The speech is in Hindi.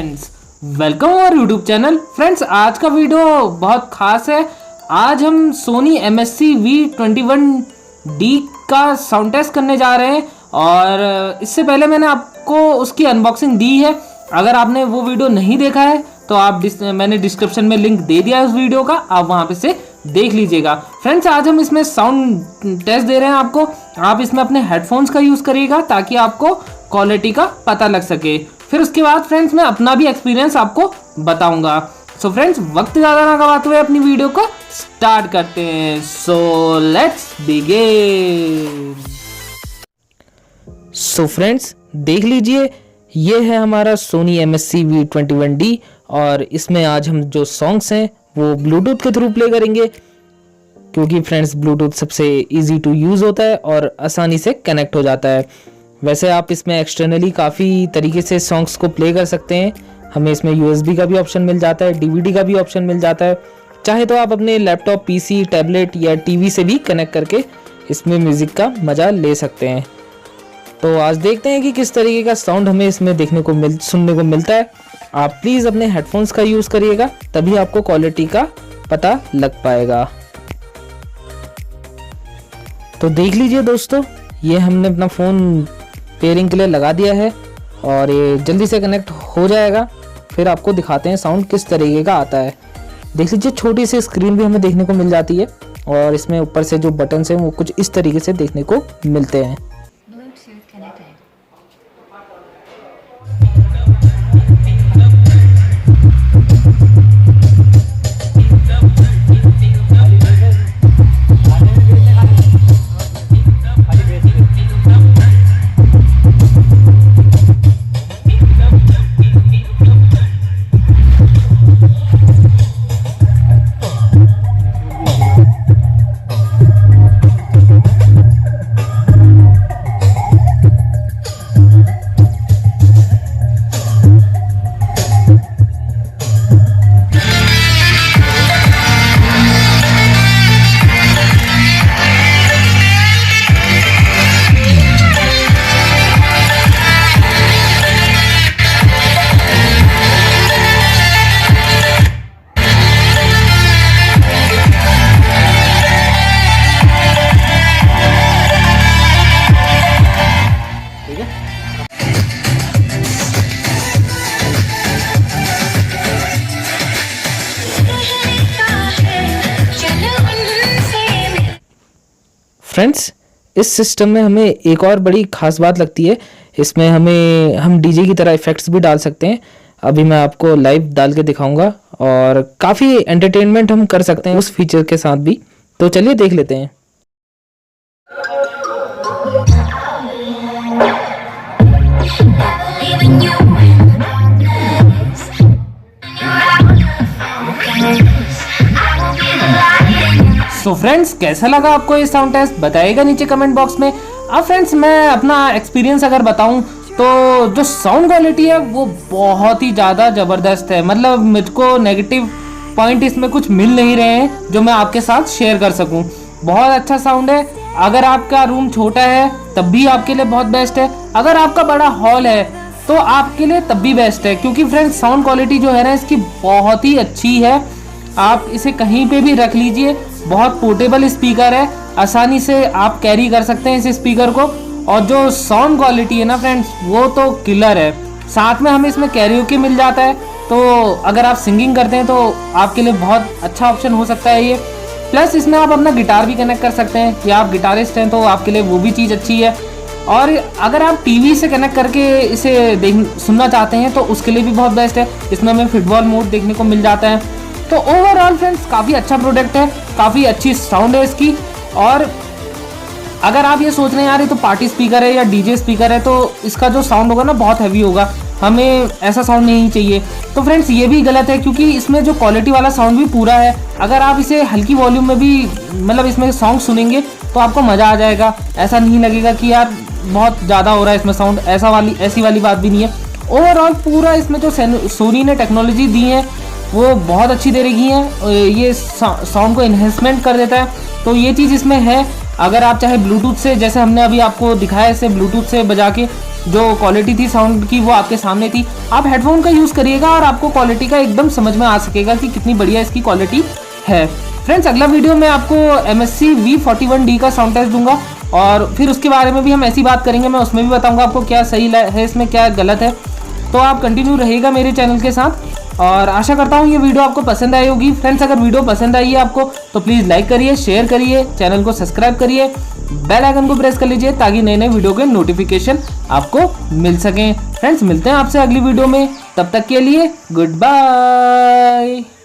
फ्रेंड्स, वेलकम और यूट्यूब चैनल। फ्रेंड्स, आज का वीडियो बहुत खास है। आज हम सोनी MSC V21D का साउंड टेस्ट करने जा रहे हैं और इससे पहले मैंने आपको उसकी अनबॉक्सिंग दी है। अगर आपने वो वीडियो नहीं देखा है तो मैंने डिस्क्रिप्शन में लिंक दे दिया है उस वीडियो का, आप वहाँ पे से देख लीजिएगा। फ्रेंड्स, आज हम इसमें साउंड टेस्ट दे रहे हैं आपको। आप इसमें अपने हेडफोन्स का यूज़ करिएगा ताकि आपको क्वालिटी का पता लग सके। फिर उसके बाद फ्रेंड्स मैं अपना भी एक्सपीरियंस आपको बताऊंगा। सो फ्रेंड्स, वक्त ज़्यादा ना गवाते हुए अपनी वीडियो को स्टार्ट करते हैं। So let's begin. So friends, देख लीजिए, ये है हमारा सोनी MSC V21D और इसमें आज हम जो सॉन्ग्स हैं वो ब्लूटूथ के थ्रू प्ले करेंगे, क्योंकि फ्रेंड्स ब्लूटूथ सबसे इजी टू यूज़ होता है और आसानी से कनेक्ट हो जाता है। वैसे आप इसमें एक्सटर्नली काफ़ी तरीके से सॉन्ग्स को प्ले कर सकते हैं। हमें इसमें USB का भी ऑप्शन मिल जाता है, DVD का भी ऑप्शन मिल जाता है। चाहे तो आप अपने लैपटॉप, PC, टैबलेट या TV से भी कनेक्ट करके इसमें म्यूज़िक का मज़ा ले सकते हैं। तो आज देखते हैं कि किस तरीके का साउंड हमें इसमें सुनने को मिलता है। आप प्लीज़ अपने हेडफोन्स का यूज़ करिएगा, तभी आपको क्वालिटी का पता लग पाएगा। तो देख लीजिए दोस्तों, ये हमने अपना फ़ोन पेयरिंग के लिए लगा दिया है और ये जल्दी से कनेक्ट हो जाएगा। फिर आपको दिखाते हैं साउंड किस तरीके का आता है। देख लीजिए, छोटी सी स्क्रीन भी हमें देखने को मिल जाती है और इसमें ऊपर से जो बटन्स हैं वो कुछ इस तरीके से देखने को मिलते हैं। फ्रेंड्स, इस सिस्टम में हमें एक और बड़ी खास बात लगती है। इसमें हम DJ की तरह इफ़ेक्ट्स भी डाल सकते हैं। अभी मैं आपको लाइव डाल के दिखाऊंगा और काफ़ी एंटरटेनमेंट हम कर सकते हैं उस फीचर के साथ भी। तो चलिए देख लेते हैं। तो फ्रेंड्स, कैसा लगा आपको ये साउंड टेस्ट, बताइएगा नीचे कमेंट बॉक्स में। अब फ्रेंड्स, मैं अपना एक्सपीरियंस अगर बताऊं तो जो साउंड क्वालिटी है वो बहुत ही ज़्यादा ज़बरदस्त है। मतलब मुझको नेगेटिव पॉइंट इसमें कुछ मिल नहीं रहे हैं जो मैं आपके साथ शेयर कर सकूं। बहुत अच्छा साउंड है। अगर आपका रूम छोटा है तब भी आपके लिए बहुत बेस्ट है। अगर आपका बड़ा हॉल है तो आपके लिए तब भी बेस्ट है, क्योंकि फ्रेंड्स साउंड क्वालिटी जो है ना इसकी बहुत ही अच्छी है। आप इसे कहीं पे भी रख लीजिए, बहुत पोर्टेबल स्पीकर है, आसानी से आप कैरी कर सकते हैं इस स्पीकर को। और जो साउंड क्वालिटी है ना फ्रेंड्स वो तो किलर है। साथ में हमें इसमें कैरियोके मिल जाता है, तो अगर आप सिंगिंग करते हैं तो आपके लिए बहुत अच्छा ऑप्शन हो सकता है ये। प्लस इसमें आप अपना गिटार भी कनेक्ट कर सकते हैं, कि आप गिटारिस्ट हैं तो आपके लिए वो भी चीज़ अच्छी है। और अगर आप TV से कनेक्ट करके इसे सुनना चाहते हैं तो उसके लिए भी बहुत बेस्ट है। इसमें हमें फुटबॉल मोड देखने को मिल जाता है। तो ओवरऑल फ्रेंड्स काफ़ी अच्छा प्रोडक्ट है, काफ़ी अच्छी साउंड है इसकी। और अगर आप ये सोच रहे हैं यार ये तो पार्टी स्पीकर है या DJ स्पीकर है तो इसका जो साउंड होगा ना बहुत हैवी होगा, हमें ऐसा साउंड नहीं चाहिए, तो फ्रेंड्स ये भी गलत है, क्योंकि इसमें जो क्वालिटी वाला साउंड भी पूरा है। अगर आप इसे हल्की वॉल्यूम में भी मतलब इसमें सॉन्ग सुनेंगे तो आपको मज़ा आ जाएगा। ऐसा नहीं लगेगा कि यार बहुत ज़्यादा हो रहा है इसमें साउंड, ऐसी वाली बात भी नहीं है। ओवरऑल पूरा इसमें जो सोनी ने टेक्नोलॉजी दी है वो बहुत अच्छी दे रही है, ये साउंड को इन्हेंसमेंट कर देता है, तो ये चीज़ इसमें है। अगर आप चाहे ब्लूटूथ से, जैसे हमने अभी आपको दिखाया इसे ब्लूटूथ से बजा के, जो क्वालिटी थी साउंड की वो आपके सामने थी। आप हेडफोन का यूज़ करिएगा और आपको क्वालिटी का एकदम समझ में आ सकेगा कि कितनी बढ़िया इसकी क्वालिटी है। फ्रेंड्स अगला वीडियो में आपको MSC V41D का साउंड टेस्ट दूंगा और फिर उसके बारे में भी हम ऐसी बात करेंगे। मैं उसमें भी बताऊंगा आपको क्या सही है इसमें, क्या गलत है। तो आप कंटिन्यू रहिएगा मेरे चैनल के साथ और आशा करता हूँ ये वीडियो आपको पसंद आई होगी। फ्रेंड्स अगर वीडियो पसंद आई है आपको तो प्लीज़ लाइक करिए, शेयर करिए, चैनल को सब्सक्राइब करिए, बेल आइकन को प्रेस कर लीजिए ताकि नए नए वीडियो के नोटिफिकेशन आपको मिल सकें। फ्रेंड्स मिलते हैं आपसे अगली वीडियो में, तब तक के लिए गुड बाय।